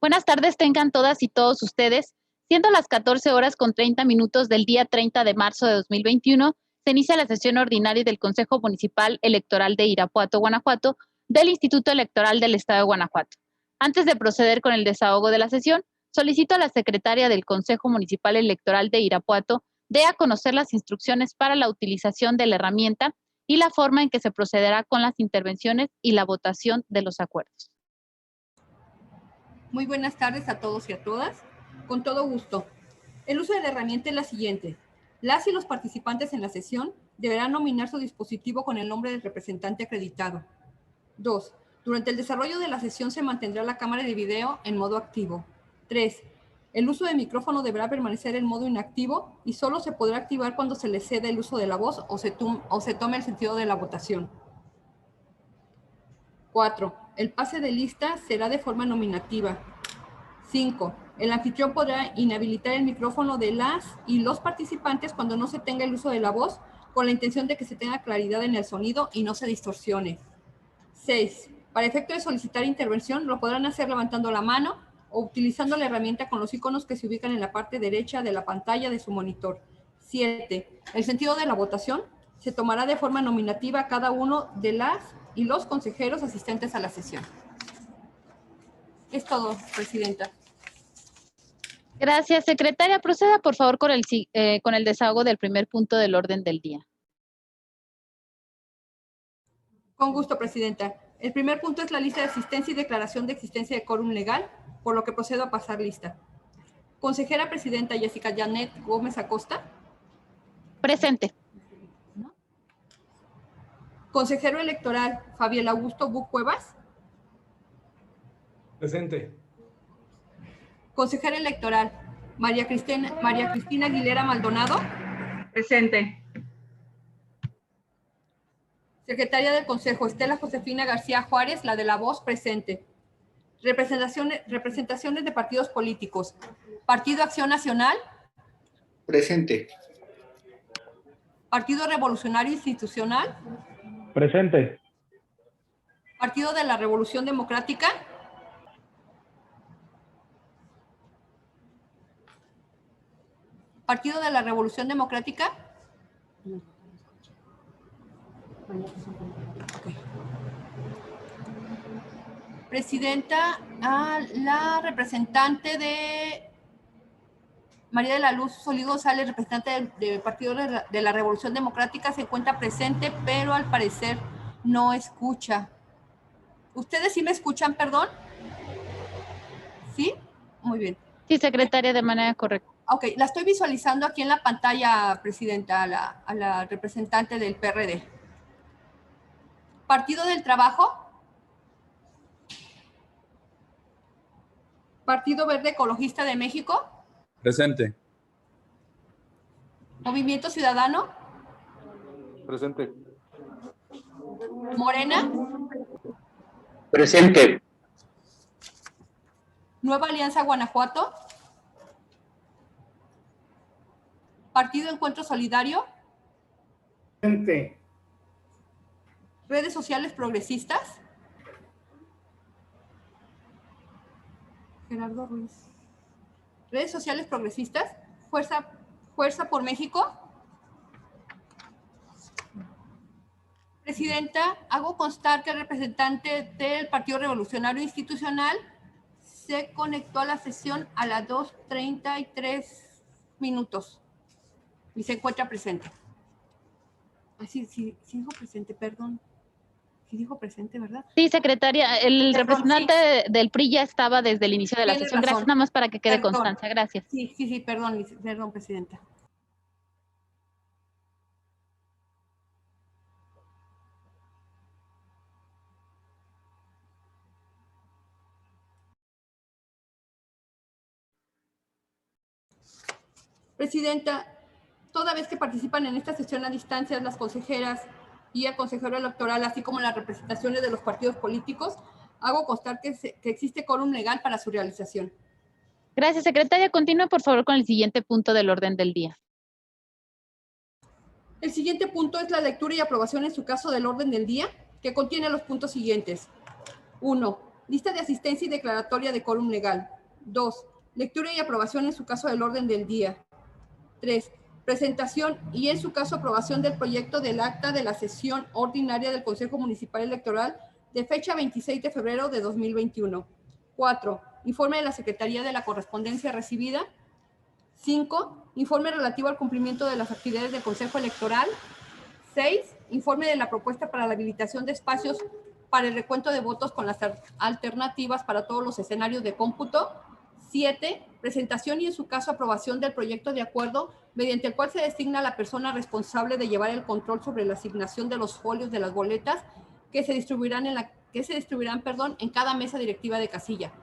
Buenas tardes tengan todas y todos ustedes. Siendo las 14 horas con 30 minutos del día 30 de marzo de 2021, se inicia la sesión ordinaria del Consejo Municipal Electoral de Irapuato, Guanajuato, del Instituto Electoral del Estado de Guanajuato. Antes de proceder con el desahogo de la sesión, solicito a la secretaria del Consejo Municipal Electoral de Irapuato dé a conocer las instrucciones para la utilización de la herramienta y la forma en que se procederá con las intervenciones y la votación de los acuerdos. Muy buenas tardes a todos y a todas. Con todo gusto. El uso de la herramienta es la siguiente. Las y los participantes en la sesión deberán nominar su dispositivo con el nombre del representante acreditado. 2. Durante el desarrollo de la sesión se mantendrá la cámara de video en modo activo. 3. El uso de micrófono deberá permanecer en modo inactivo y solo se podrá activar cuando se le cede el uso de la voz o se tome el sentido de la votación. 4. El pase de lista será de forma nominativa. 5. El anfitrión podrá inhabilitar el micrófono de las y los participantes cuando no se tenga el uso de la voz, con la intención de que se tenga claridad en el sonido y no se distorsione. 6. Para efecto de solicitar intervención, lo podrán hacer levantando la mano o utilizando la herramienta con los iconos que se ubican en la parte derecha de la pantalla de su monitor. 7. El sentido de la votación se tomará de forma nominativa a cada uno de las y los consejeros asistentes a la sesión. Es todo, Presidenta. Gracias, secretaria. Proceda, por favor, con el desahogo del primer punto del orden del día. Con gusto, Presidenta. El primer punto es la lista de asistencia y declaración de existencia de quórum legal, por lo que procedo a pasar lista. Consejera Presidenta Jessica Janet Gómez Acosta. Presente. Consejero electoral Fabiel Augusto Buch Cuevas. Presente. Consejera electoral María Cristina Aguilera Maldonado. Presente. Secretaria del Consejo Estela Josefina García Juárez, la de la voz, presente. Representaciones de partidos políticos. Partido Acción Nacional. Presente. Partido Revolucionario Institucional. Presente. Partido de la Revolución Democrática. Partido de la Revolución Democrática. Okay. Presidenta, la representante de María de la Luz Solís González, representante del Partido de la Revolución Democrática, se encuentra presente, pero al parecer no escucha. ¿Ustedes sí me escuchan, perdón? ¿Sí? Muy bien. Sí, secretaria, de manera correcta. Ok, la estoy visualizando aquí en la pantalla, Presidenta, a la representante del PRD. Partido del Trabajo. Partido Verde Ecologista de México. Presente. Movimiento Ciudadano. Presente. Morena. Presente. Nueva Alianza Guanajuato. Partido Encuentro Solidario. Presente. Redes Sociales Progresistas. Gerardo Ruiz. Redes Sociales Progresistas. Fuerza por México. Presidenta, hago constar que el representante del Partido Revolucionario Institucional se conectó a la sesión a las 2:33 minutos y se encuentra presente. Sí dijo presente, perdón. Sí dijo presente, ¿verdad? Sí, secretaria, el representante del PRI ya estaba desde el inicio de la sesión. Razón. Gracias, nada más para que quede constancia. Gracias. Sí, perdón, Presidenta. Presidenta, toda vez que participan en esta sesión a distancia las consejeras y el consejero electoral, así como las representaciones de los partidos políticos, hago constar que existe quórum legal para su realización. Gracias, secretaria. Continúe, por favor, con el siguiente punto del orden del día. El siguiente punto es la lectura y aprobación en su caso del orden del día, que contiene los puntos siguientes. 1. Lista de asistencia y declaratoria de quórum legal. 2. Lectura y aprobación en su caso del orden del día. 3. Presentación y en su caso aprobación del proyecto del acta de la sesión ordinaria del Consejo Municipal Electoral de fecha 26 de febrero de 2021. 4. Informe de la Secretaría de la Correspondencia recibida. 5. Informe relativo al cumplimiento de las actividades del Consejo Electoral. 6. Informe de la propuesta para la habilitación de espacios para el recuento de votos con las alternativas para todos los escenarios de cómputo. 7. Presentación y en su caso aprobación del proyecto de acuerdo mediante el cual se designa a la persona responsable de llevar el control sobre la asignación de los folios de las boletas que se distribuirán en cada mesa directiva de casilla.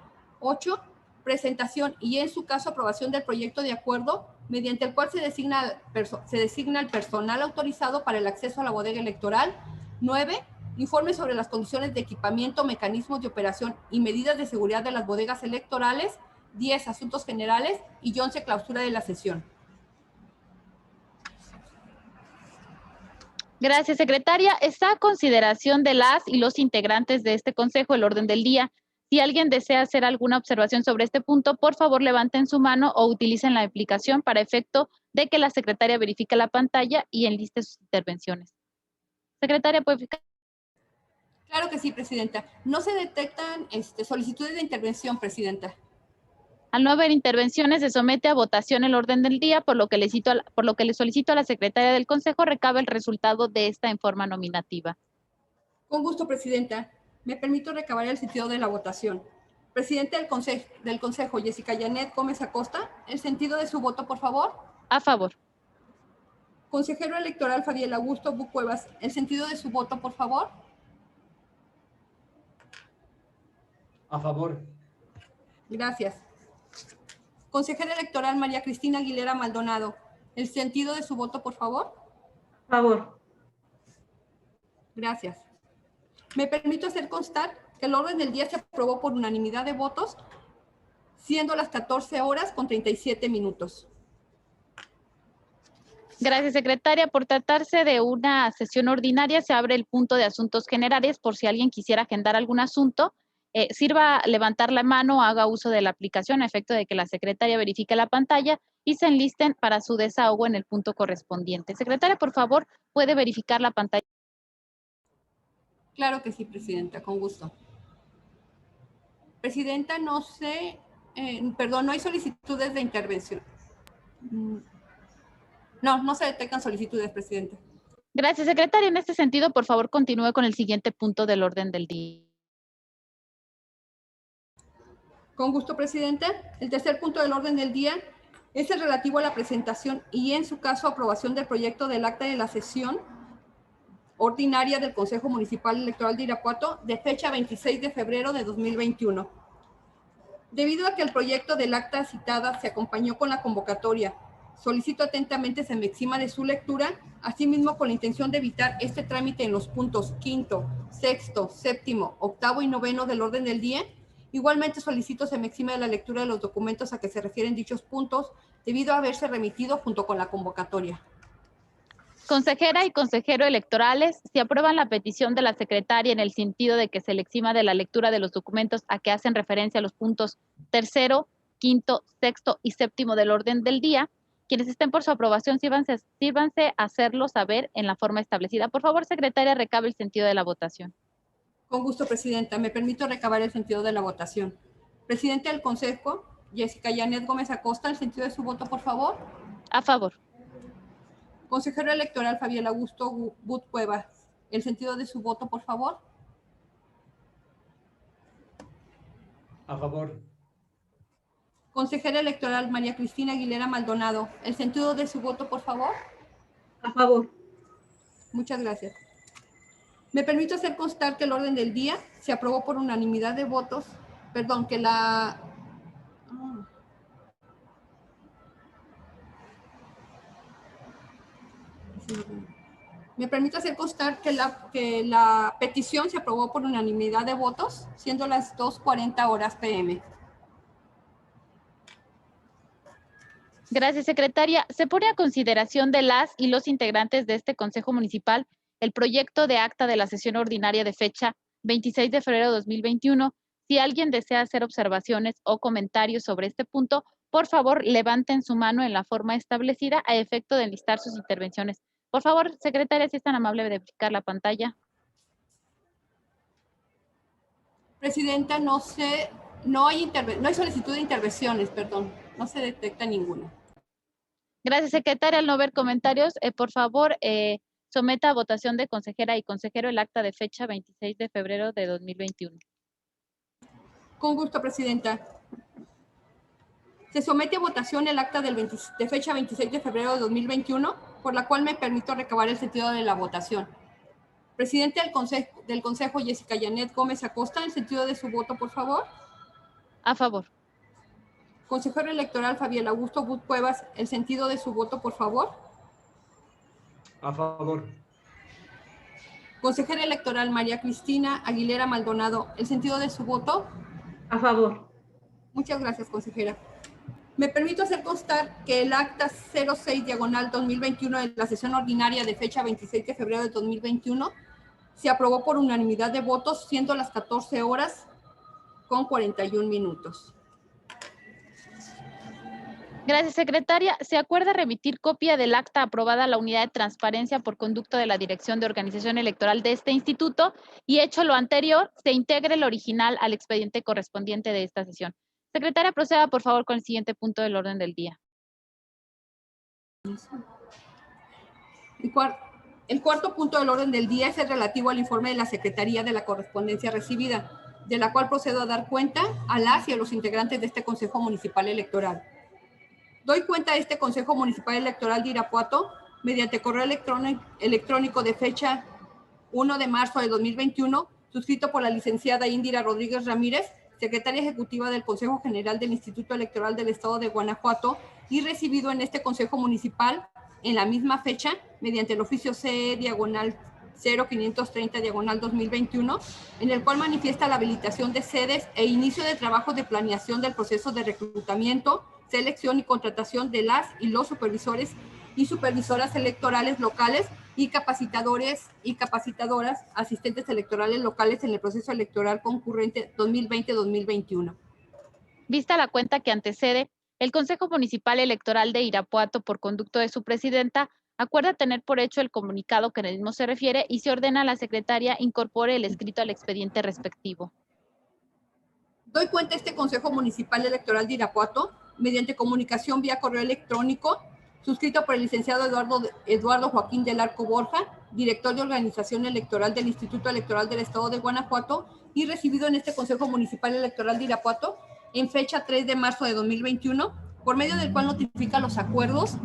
8. Presentación y en su caso aprobación del proyecto de acuerdo mediante el cual se designa el personal autorizado para el acceso a la bodega electoral. 9. Informe sobre las condiciones de equipamiento, mecanismos de operación y medidas de seguridad de las bodegas electorales. 10. Asuntos generales. Y 11. Clausura de la sesión. Gracias, secretaria. Está a consideración de las y los integrantes de este consejo el orden del día. Si alguien desea hacer alguna observación sobre este punto, por favor levanten su mano o utilicen la aplicación para efecto de que la secretaria verifique la pantalla y enliste sus intervenciones. Secretaria, ¿puede explicar? Claro que sí, presidenta. No se detectan solicitudes de intervención, presidenta. Al no haber intervenciones, se somete a votación el orden del día, por lo que le solicito a la secretaria del Consejo recabe el resultado de esta en forma nominativa. Con gusto, presidenta. Me permito recabar el sentido de la votación. Presidente del Consejo, Jessica Yanet Gómez Acosta, el sentido de su voto, por favor. A favor. Consejero electoral Fabiel Augusto Buch Cuevas, el sentido de su voto, por favor. A favor. Gracias. Consejera electoral María Cristina Aguilera Maldonado, el sentido de su voto, por favor. A favor. Gracias. Me permito hacer constar que el orden del día se aprobó por unanimidad de votos, siendo las 14:37. Gracias, secretaria. Por tratarse de una sesión ordinaria, se abre el punto de asuntos generales. Por si alguien quisiera agendar algún asunto, sirva levantar la mano o haga uso de la aplicación a efecto de que la secretaria verifique la pantalla y se enlisten para su desahogo en el punto correspondiente. Secretaria, por favor, ¿puede verificar la pantalla? Claro que sí, presidenta, con gusto. Presidenta, no hay solicitudes de intervención. No se detectan solicitudes, presidenta. Gracias, secretaria. En este sentido, por favor, continúe con el siguiente punto del orden del día. Con gusto, presidenta. El tercer punto del orden del día es el relativo a la presentación y, en su caso, aprobación del proyecto del acta de la sesión ordinaria del Consejo Municipal Electoral de Irapuato de fecha 26 de febrero de 2021. Debido a que el proyecto del acta citada se acompañó con la convocatoria, solicito atentamente se me exima de su lectura, asimismo con la intención de evitar este trámite en los puntos 5º, 6º, 7º, 8º y 9º del orden del día. Igualmente solicito se me exime de la lectura de los documentos a que se refieren dichos puntos, debido a haberse remitido junto con la convocatoria. Consejera y consejero electorales, si aprueban la petición de la secretaria en el sentido de que se le exima de la lectura de los documentos a que hacen referencia a los puntos 3º, 5º, 6º y 7º del orden del día, quienes estén por su aprobación, sírvanse a hacerlo saber en la forma establecida. Por favor, secretaria, recabe el sentido de la votación. Con gusto, presidenta. Me permito recabar el sentido de la votación. Presidente del Consejo, Jessica Yanet Gómez Acosta, el sentido de su voto, por favor. A favor. Consejero electoral Fabiel Augusto Buch Cuevas, el sentido de su voto, por favor. A favor. Consejera electoral María Cristina Aguilera Maldonado, el sentido de su voto, por favor. A favor. Muchas gracias. Me permito hacer constar que el orden del día se aprobó por unanimidad de votos, Me permito hacer constar que la petición se aprobó por unanimidad de votos, siendo las 2:40 p.m. Gracias, secretaria. Se pone a consideración de las y los integrantes de este Consejo Municipal el proyecto de acta de la sesión ordinaria de fecha 26 de febrero de 2021, Si alguien desea hacer observaciones o comentarios sobre este punto, por favor, levanten su mano en la forma establecida a efecto de enlistar sus intervenciones. Por favor, secretaria, si es tan amable de verificar la pantalla. Presidenta, no hay solicitud de intervenciones, perdón. No se detecta ninguna. Gracias, secretaria. Al no ver comentarios, por favor, someta a votación de consejera y consejero el acta de fecha 26 de febrero de 2021. Con gusto, presidenta. Se somete a votación el acta de fecha 26 de febrero de 2021, por la cual me permito recabar el sentido de la votación. Presidente del Consejo, Jessica Janet Gómez Acosta, el sentido de su voto, por favor. A favor. Consejero electoral Fabián Augusto Gut Cuevas, el sentido de su voto, por favor. A favor. Consejera electoral María Cristina Aguilera Maldonado, el sentido de su voto. A favor. Muchas gracias, consejera. Me permito hacer constar que el acta 06/2021 de la sesión ordinaria de fecha 26 de febrero de 2021 se aprobó por unanimidad de votos, siendo las 14 horas con 41 minutos. Gracias, secretaria. Se acuerda remitir copia del acta aprobada a la Unidad de Transparencia por conducto de la Dirección de Organización Electoral de este instituto y, hecho lo anterior, se integre el original al expediente correspondiente de esta sesión. Secretaria, proceda por favor con el siguiente punto del orden del día. El cuarto punto del orden del día es el relativo al informe de la Secretaría de la correspondencia recibida, de la cual procedo a dar cuenta a las y a los integrantes de este Consejo Municipal Electoral. Doy cuenta de este Consejo Municipal Electoral de Irapuato mediante correo electrónico de fecha 1 de marzo de 2021, suscrito por la licenciada Indira Rodríguez Ramírez, secretaria ejecutiva del Consejo General del Instituto Electoral del Estado de Guanajuato, y recibido en este Consejo Municipal en la misma fecha mediante el oficio CE/0530/2021, en el cual manifiesta la habilitación de sedes e inicio de trabajos de planeación del proceso de reclutamiento, selección y contratación de las y los supervisores y supervisoras electorales locales y capacitadores y capacitadoras, asistentes electorales locales en el proceso electoral concurrente 2020-2021. Vista la cuenta que antecede, el Consejo Municipal Electoral de Irapuato, por conducto de su presidenta, acuerda tener por hecho el comunicado que en el mismo se refiere y se ordena a la secretaria incorpore el escrito al expediente respectivo. Doy cuenta a este Consejo Municipal Electoral de Irapuato mediante comunicación vía correo electrónico, suscrito por el licenciado Eduardo Joaquín del Arco Borja, director de Organización Electoral del Instituto Electoral del Estado de Guanajuato, y recibido en este Consejo Municipal Electoral de Irapuato en fecha 3 de marzo de 2021, por medio del cual notifica los acuerdos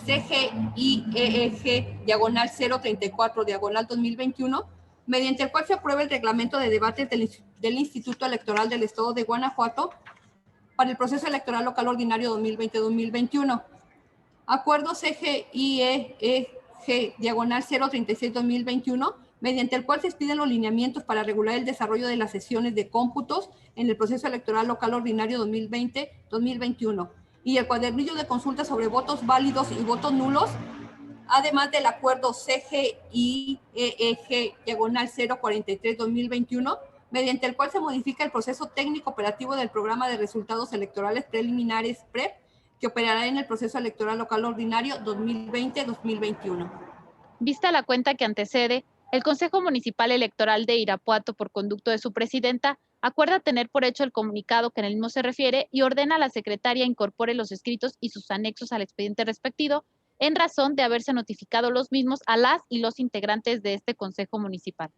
CGIEEG/034/2021, mediante el cual se aprueba el reglamento de debates del Instituto Electoral del Estado de Guanajuato para el proceso electoral local ordinario 2020-2021. Acuerdo CGIEEG/036/2021, mediante el cual se expiden los lineamientos para regular el desarrollo de las sesiones de cómputos en el proceso electoral local ordinario 2020-2021 y el cuadernillo de consulta sobre votos válidos y votos nulos, además del acuerdo CGIEEG/043/2021, mediante el cual se modifica el proceso técnico operativo del programa de resultados electorales preliminares PREP, que operará en el proceso electoral local ordinario 2020-2021. Vista la cuenta que antecede, el Consejo Municipal Electoral de Irapuato, por conducto de su presidenta, acuerda tener por hecho el comunicado que en el mismo se refiere y ordena a la secretaria incorpore los escritos y sus anexos al expediente respectivo, en razón de haberse notificado los mismos a las y los integrantes de este Consejo Municipal.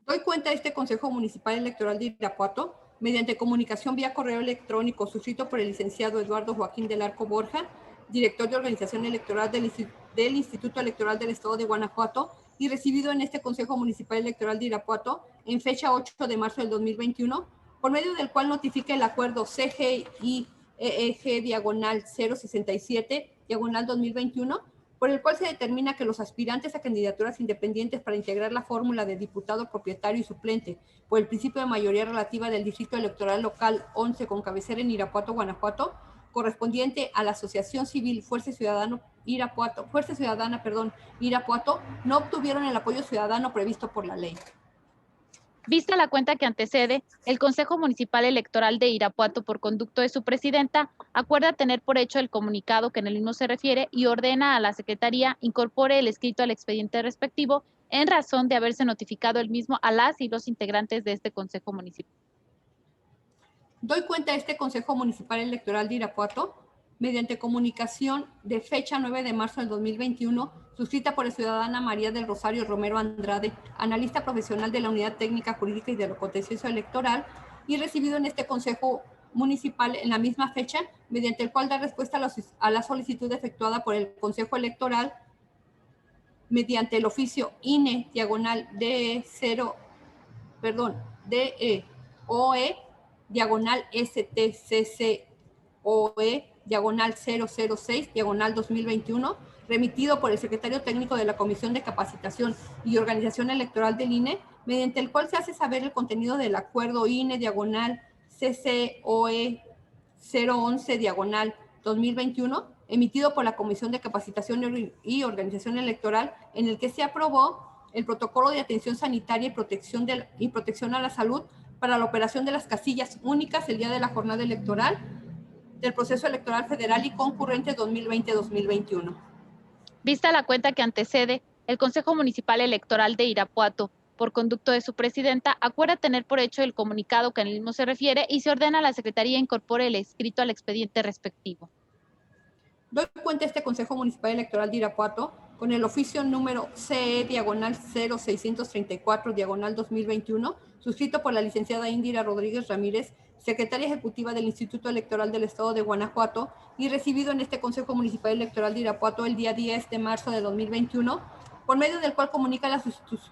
Doy cuenta de este Consejo Municipal Electoral de Irapuato mediante comunicación vía correo electrónico suscrito por el licenciado Eduardo Joaquín del Arco Borja, director de Organización Electoral del Instituto Electoral del Estado de Guanajuato, y recibido en este Consejo Municipal Electoral de Irapuato en fecha 8 de marzo del 2021, por medio del cual notifica el acuerdo CGIEEG/067/2021, por el cual se determina que los aspirantes a candidaturas independientes para integrar la fórmula de diputado propietario y suplente por el principio de mayoría relativa del Distrito Electoral Local 11 con cabecera en Irapuato, Guanajuato, correspondiente a la Asociación Civil Fuerza Ciudadana Irapuato, no obtuvieron el apoyo ciudadano previsto por la ley. Vista la cuenta que antecede, el Consejo Municipal Electoral de Irapuato, por conducto de su presidenta, acuerda tener por hecho el comunicado que en el mismo se refiere y ordena a la Secretaría incorpore el escrito al expediente respectivo en razón de haberse notificado el mismo a las y los integrantes de este Consejo Municipal. Doy cuenta a este Consejo Municipal Electoral de Irapuato mediante comunicación de fecha 9 de marzo del 2021, suscrita por la ciudadana María del Rosario Romero Andrade, analista profesional de la Unidad Técnica Jurídica y de lo Contencioso Electoral, y recibido en este Consejo Municipal en la misma fecha, mediante el cual da respuesta a la solicitud efectuada por el Consejo Electoral mediante el oficio INE diagonal DE/OE diagonal STCCOE diagonal 006 diagonal 2021, remitido por el secretario técnico de la Comisión de Capacitación y Organización Electoral del INE, mediante el cual se hace saber el contenido del acuerdo INE diagonal CCOE 011 diagonal 2021, emitido por la Comisión de Capacitación y Organización Electoral, en el que se aprobó el protocolo de atención sanitaria y protección a la salud para la operación de las casillas únicas el día de la jornada electoral del proceso electoral federal y concurrente 2020-2021. Vista la cuenta que antecede, el Consejo Municipal Electoral de Irapuato, por conducto de su presidenta, acuerda tener por hecho el comunicado que en el mismo se refiere y se ordena a la Secretaría incorpore el escrito al expediente respectivo. Doy cuenta a este Consejo Municipal Electoral de Irapuato con el oficio número CE diagonal 0634 diagonal 2021, suscrito por la licenciada Indira Rodríguez Ramírez, secretaria ejecutiva del Instituto Electoral del Estado de Guanajuato, y recibido en este Consejo Municipal Electoral de Irapuato el día 10 de marzo de 2021, por medio del cual comunica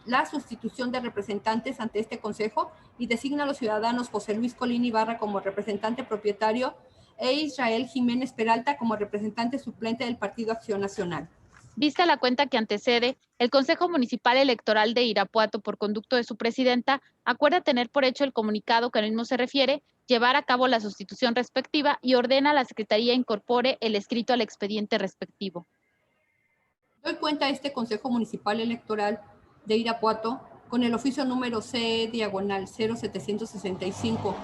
la sustitución de representantes ante este Consejo y designa a los ciudadanos José Luis Colín Ibarra como representante propietario e Israel Jiménez Peralta como representante suplente del Partido Acción Nacional. Vista la cuenta que antecede, el Consejo Municipal Electoral de Irapuato, por conducto de su presidenta, acuerda tener por hecho el comunicado que al mismo se refiere, llevar a cabo la sustitución respectiva y ordena a la Secretaría incorpore el escrito al expediente respectivo. Doy cuenta a este Consejo Municipal Electoral de Irapuato con el oficio número CE diagonal 0765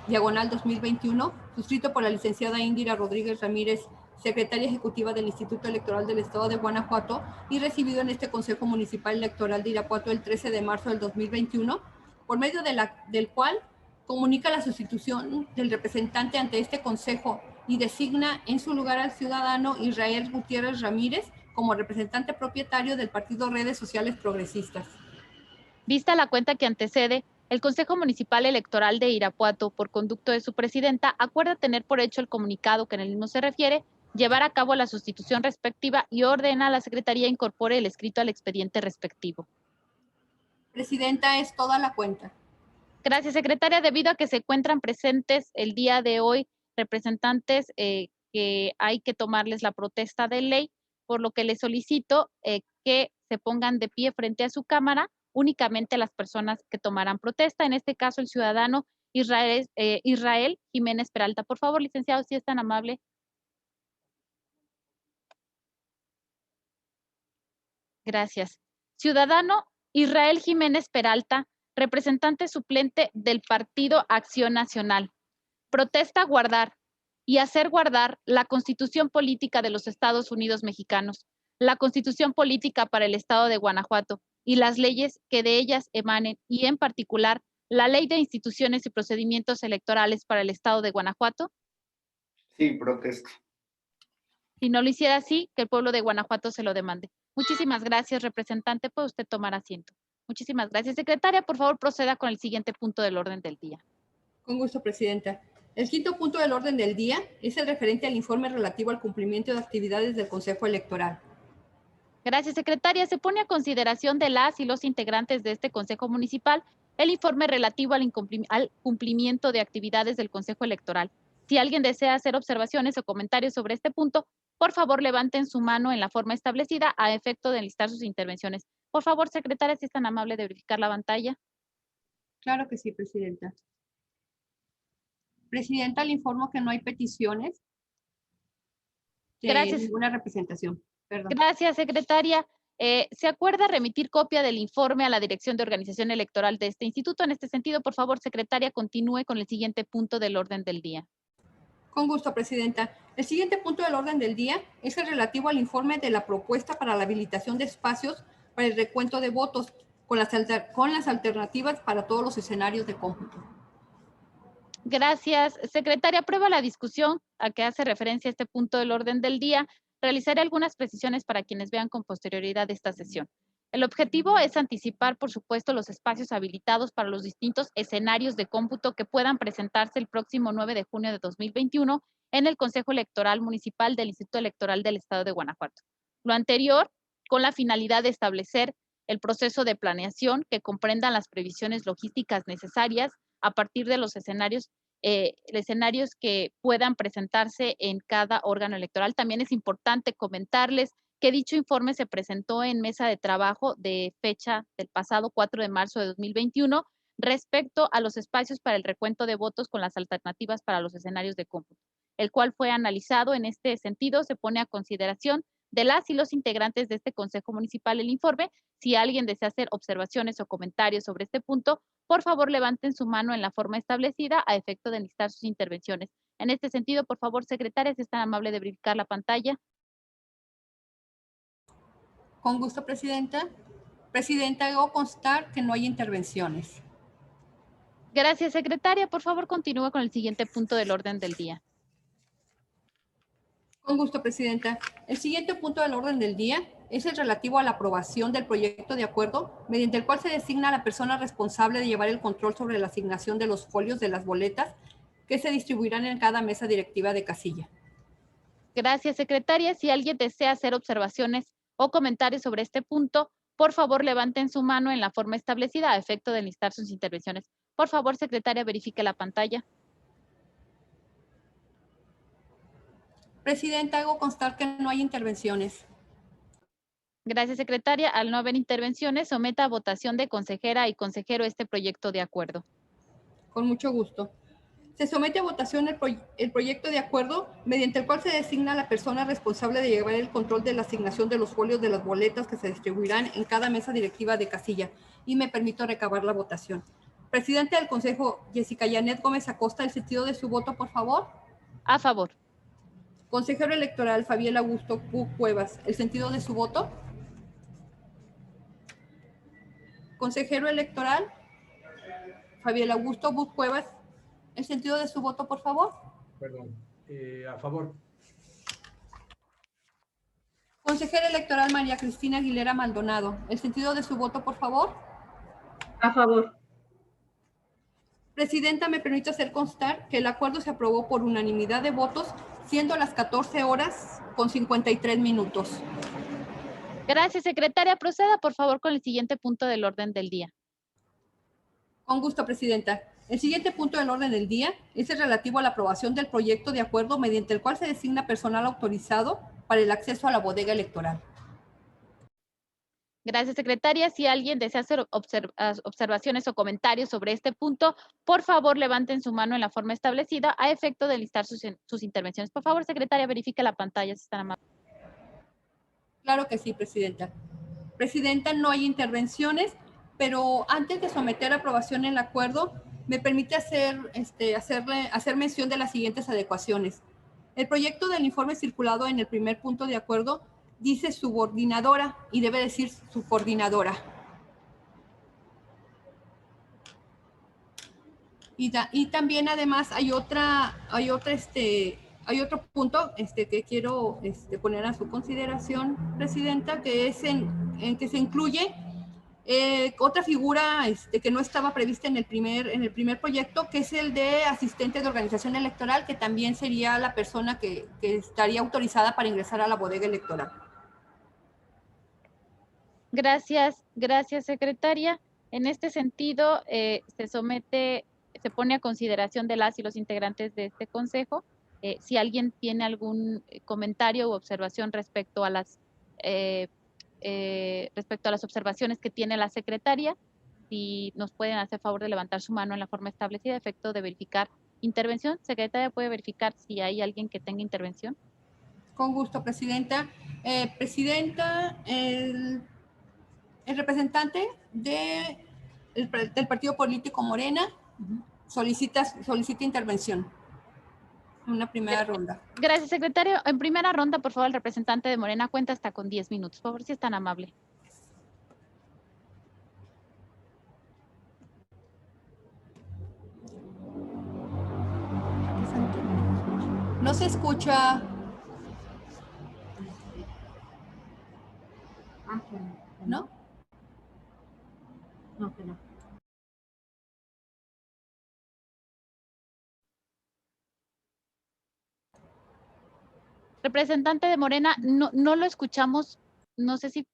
diagonal 2021, suscrito por la licenciada Indira Rodríguez Ramírez, secretaria ejecutiva del Instituto Electoral del Estado de Guanajuato, y recibido en este Consejo Municipal Electoral de Irapuato el 13 de marzo del 2021, por medio del cual comunica la sustitución del representante ante este Consejo y designa en su lugar al ciudadano Israel Gutiérrez Ramírez como representante propietario del Partido Redes Sociales Progresistas. Vista la cuenta que antecede, el Consejo Municipal Electoral de Irapuato, por conducto de su presidenta, acuerda tener por hecho el comunicado que en el mismo se refiere, llevar a cabo la sustitución respectiva y ordena a la Secretaría incorpore el escrito al expediente respectivo. Presidenta, es toda la cuenta. Gracias, secretaria. Debido a que se encuentran presentes el día de hoy representantes que hay que tomarles la protesta de ley, por lo que les solicito que se pongan de pie frente a su cámara únicamente las personas que tomarán protesta, en este caso el ciudadano Israel Jiménez Peralta. Por favor, licenciado, si es tan amable. Gracias. Ciudadano Israel Jiménez Peralta, representante suplente del Partido Acción Nacional. Protesta guardar y hacer guardar la Constitución Política de los Estados Unidos Mexicanos, la Constitución Política para el Estado de Guanajuato y las leyes que de ellas emanen, y en particular la Ley de Instituciones y Procedimientos Electorales para el Estado de Guanajuato. Sí, protesto. Si no lo hiciera así, que el pueblo de Guanajuato se lo demande. Muchísimas gracias, representante. Puede usted tomar asiento. Muchísimas gracias. Secretaria, por favor, proceda con el siguiente punto del orden del día. Con gusto, presidenta. El quinto punto del orden del día es el referente al informe relativo al cumplimiento de actividades del Consejo Electoral. Gracias, secretaria. Se pone a consideración de las y los integrantes de este Consejo Municipal el informe relativo al cumplimiento de actividades del Consejo Electoral. Si alguien desea hacer observaciones o comentarios sobre este punto, por favor levanten su mano en la forma establecida a efecto de enlistar sus intervenciones. Por favor, secretaria, si es tan amable de verificar la pantalla. Claro que sí, presidenta. Presidenta, le informo que no hay peticiones de Gracias. ninguna representación. Perdón. Gracias, secretaria. Se acuerda remitir copia del informe a la Dirección de Organización Electoral de este instituto. En este sentido, por favor, secretaria, continúe con el siguiente punto del orden del día. Con gusto, presidenta. El siguiente punto del orden del día es el relativo al informe de la propuesta para la habilitación de espacios para el recuento de votos con las alternativas para todos los escenarios de cómputo. Gracias. Secretaria, aprueba la discusión a que hace referencia este punto del orden del día. Realizaré algunas precisiones para quienes vean con posterioridad esta sesión. El objetivo es anticipar, por supuesto, los espacios habilitados para los distintos escenarios de cómputo que puedan presentarse el próximo 9 de junio de 2021 en el Consejo Electoral Municipal del Instituto Electoral del Estado de Guanajuato. Lo anterior, con la finalidad de establecer el proceso de planeación que comprenda las previsiones logísticas necesarias a partir de los escenarios que puedan presentarse en cada órgano electoral. También es importante comentarles que dicho informe se presentó en mesa de trabajo de fecha del pasado 4 de marzo de 2021 respecto a los espacios para el recuento de votos con las alternativas para los escenarios de cómputo, el cual fue analizado. En este sentido, se pone a consideración de las y los integrantes de este Consejo Municipal el informe. Si alguien desea hacer observaciones o comentarios sobre este punto, por favor, levanten su mano en la forma establecida a efecto de enlistar sus intervenciones. En este sentido, por favor, secretaria, si es tan amable de verificar la pantalla. Con gusto, presidenta. Presidenta, hago constar que no hay intervenciones. Gracias, secretaria. Por favor, continúe con el siguiente punto del orden del día. Con gusto, presidenta. El siguiente punto del orden del día es el relativo a la aprobación del proyecto de acuerdo mediante el cual se designa a la persona responsable de llevar el control sobre la asignación de los folios de las boletas que se distribuirán en cada mesa directiva de casilla. Gracias, secretaria. Si alguien desea hacer observaciones o comentarios sobre este punto, por favor, levanten su mano en la forma establecida a efecto de enlistar sus intervenciones. Por favor, secretaria, verifique la pantalla. Presidenta, hago constar que no hay intervenciones. Gracias, secretaria. Al no haber intervenciones, someta a votación de consejera y consejero este proyecto de acuerdo. Con mucho gusto. Se somete a votación el proyecto de acuerdo mediante el cual se designa a la persona responsable de llevar el control de la asignación de los folios de las boletas que se distribuirán en cada mesa directiva de casilla. Y me permito recabar la votación. Presidenta del Consejo, Jessica Yanet Gómez Acosta, ¿el sentido de su voto, por favor? A favor. Consejero electoral, Fabiel Augusto Cuevas, ¿el sentido de su voto? Consejero electoral, Fabiel Augusto Cuevas, ¿el sentido de su voto, por favor? Perdón. A favor. Consejera electoral, María Cristina Aguilera Maldonado, ¿el sentido de su voto, por favor? A favor. Presidenta, me permite hacer constar que el acuerdo se aprobó por unanimidad de votos, siendo las 14 horas con 53 minutos. Gracias, secretaria. Proceda, por favor, con el siguiente punto del orden del día. Con gusto, presidenta. El siguiente punto del orden del día es el relativo a la aprobación del proyecto de acuerdo mediante el cual se designa personal autorizado para el acceso a la bodega electoral. Gracias, secretaria. Si alguien desea hacer observaciones o comentarios sobre este punto, por favor, levanten su mano en la forma establecida a efecto de listar sus intervenciones. Por favor, secretaria, verifique la pantalla si están amables. Claro que sí, presidenta. Presidenta, no hay intervenciones, pero antes de someter a aprobación el acuerdo, me permite hacer mención de las siguientes adecuaciones. El proyecto del informe circulado en el primer punto de acuerdo dice subordinadora y debe decir subcoordinadora. Y también además hay otro punto que quiero poner a su consideración, presidenta, que es en que se incluye otra figura que no estaba prevista en el primer proyecto, que es el de asistente de organización electoral, que también sería la persona que estaría autorizada para ingresar a la bodega electoral. Gracias, secretaria. En este sentido, se pone a consideración de las y los integrantes de este consejo. Si alguien tiene algún comentario u observación respecto a las observaciones que tiene la secretaria, si nos pueden hacer favor de levantar su mano en la forma establecida a efecto de verificar intervención. Secretaria, ¿puede verificar si hay alguien que tenga intervención? Con gusto, presidenta. Presidenta, El representante del partido político Morena solicita intervención en una primera ronda. Gracias, secretario. En primera ronda, por favor, el representante de Morena cuenta hasta con 10 minutos. Por favor, si es tan amable. No se escucha. ¿No? No, que no. Representante de Morena, no lo escuchamos. No sé si...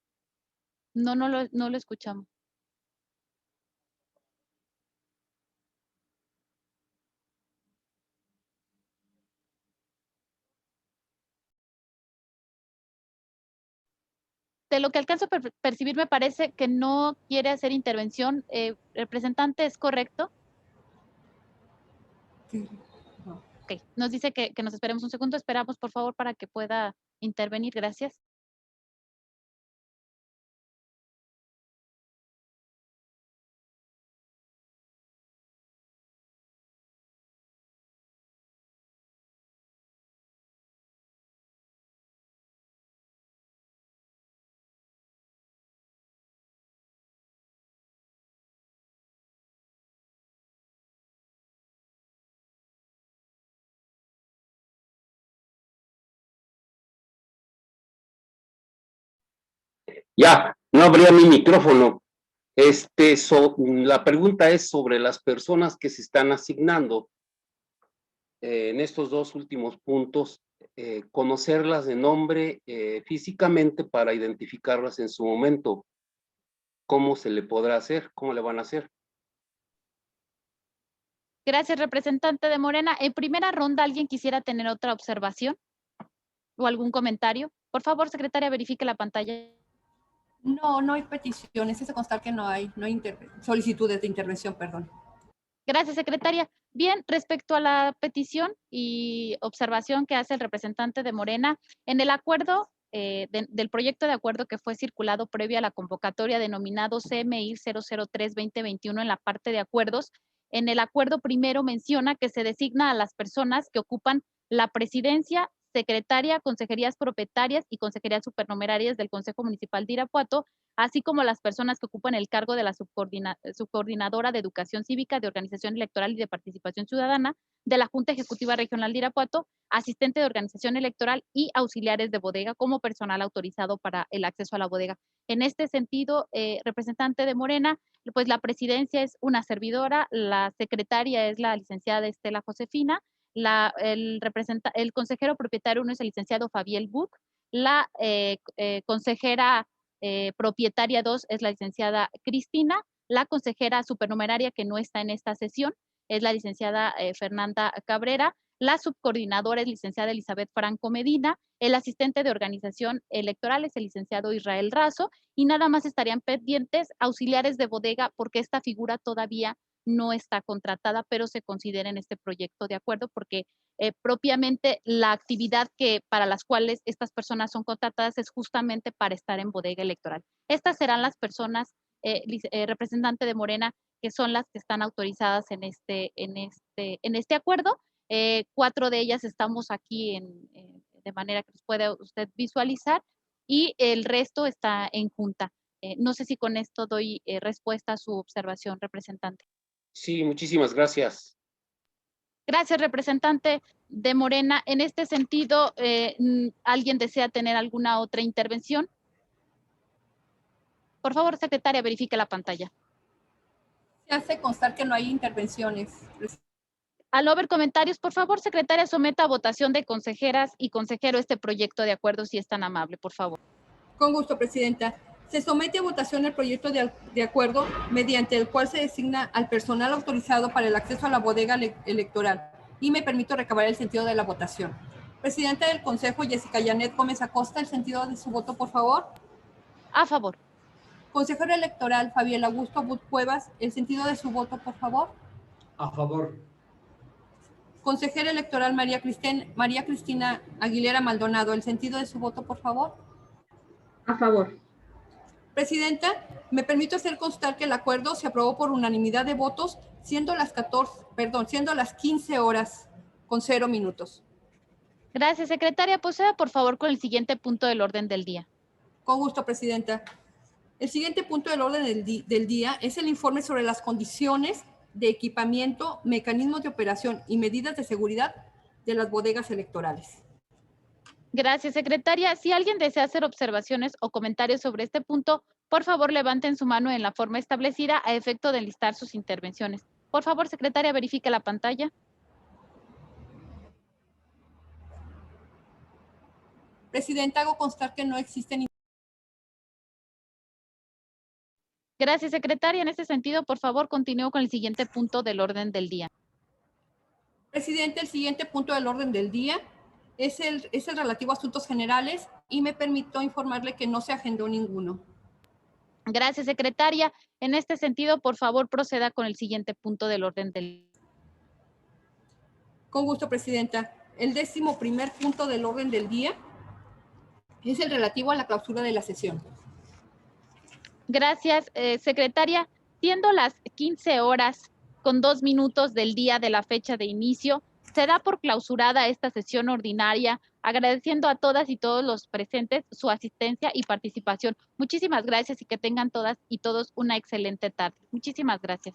No lo escuchamos. De lo que alcanzo a percibir, me parece que no quiere hacer intervención. Representante, ¿es correcto? Sí. Ok, nos dice que nos esperemos un segundo. Esperamos, por favor, para que pueda intervenir. Gracias. Ya, no abría mi micrófono. La pregunta es sobre las personas que se están asignando en estos dos últimos puntos, conocerlas de nombre físicamente para identificarlas en su momento. ¿Cómo se le podrá hacer? ¿Cómo le van a hacer? Gracias, representante de Morena. En primera ronda, ¿alguien quisiera tener otra observación o algún comentario? Por favor, secretaria, verifique la pantalla. No hay peticiones. Es de constar que no hay solicitudes de intervención, perdón. Gracias, secretaria. Bien, respecto a la petición y observación que hace el representante de Morena, en el acuerdo del proyecto de acuerdo que fue circulado previo a la convocatoria denominado CMI 003-2021 en la parte de acuerdos, en el acuerdo primero menciona que se designa a las personas que ocupan la presidencia, secretaria, consejerías propietarias y consejerías supernumerarias del Consejo Municipal de Irapuato, así como las personas que ocupan el cargo de la subcoordinadora de Educación Cívica, de Organización Electoral y de Participación Ciudadana de la Junta Ejecutiva Regional de Irapuato, asistente de organización electoral y auxiliares de bodega como personal autorizado para el acceso a la bodega. En este sentido, representante de Morena, pues la presidencia es una servidora, la secretaria es la licenciada Estela Josefina, el consejero propietario 1 es el licenciado Fabiel Buch, la consejera propietaria 2 es la licenciada Cristina, la consejera supernumeraria que no está en esta sesión es la licenciada Fernanda Cabrera, la subcoordinadora es licenciada Elizabeth Franco Medina, el asistente de organización electoral es el licenciado Israel Razo y nada más estarían pendientes auxiliares de bodega porque esta figura todavía no está contratada, pero se considera en este proyecto de acuerdo porque propiamente la actividad para las cuales estas personas son contratadas es justamente para estar en bodega electoral. Estas serán las personas, representante de Morena, que son las que están autorizadas en este acuerdo. 4 de ellas estamos aquí de manera que los puede usted visualizar y el resto está en junta. No sé si con esto doy respuesta a su observación, representante. Sí, muchísimas gracias. Gracias, representante de Morena. En este sentido, ¿alguien desea tener alguna otra intervención? Por favor, secretaria, verifique la pantalla. Se hace constar que no hay intervenciones. Al no haber comentarios, por favor, secretaria, someta a votación de consejeras y consejero este proyecto de acuerdo, si es tan amable, por favor. Con gusto, presidenta. Se somete a votación el proyecto de acuerdo mediante el cual se designa al personal autorizado para el acceso a la bodega electoral y me permito recabar el sentido de la votación. Presidenta del Consejo, Jessica Janet Gómez Acosta, el sentido de su voto, por favor. A favor. Consejero electoral, Fabiel Augusto Buch Cuevas, el sentido de su voto, por favor. A favor. Consejera electoral, María Cristina Aguilera Maldonado, el sentido de su voto, por favor. A favor. Presidenta, me permito hacer constar que el acuerdo se aprobó por unanimidad de votos, siendo las 15 horas con 0 minutos. Gracias, secretaria. Proceda, por favor, con el siguiente punto del orden del día. Con gusto, Presidenta. El siguiente punto del orden del día es el informe sobre las condiciones de equipamiento, mecanismos de operación y medidas de seguridad de las bodegas electorales. Gracias, secretaria. Si alguien desea hacer observaciones o comentarios sobre este punto, por favor, levanten su mano en la forma establecida a efecto de enlistar sus intervenciones. Por favor, secretaria, verifique la pantalla. Presidenta, hago constar que no existen. Gracias, secretaria. En este sentido, por favor, continúo con el siguiente punto del orden del día. Presidente, el siguiente punto del orden del día es el relativo a asuntos generales y me permito informarle que no se agendó ninguno. Gracias, secretaria. En este sentido, por favor, proceda con el siguiente punto del orden del día. Con gusto, Presidenta. El 11º punto del orden del día es el relativo a la clausura de la sesión. Gracias, secretaria. Siendo las 15 horas con 2 minutos del día de la fecha de inicio, se da por clausurada esta sesión ordinaria, agradeciendo a todas y todos los presentes su asistencia y participación. Muchísimas gracias y que tengan todas y todos una excelente tarde. Muchísimas gracias.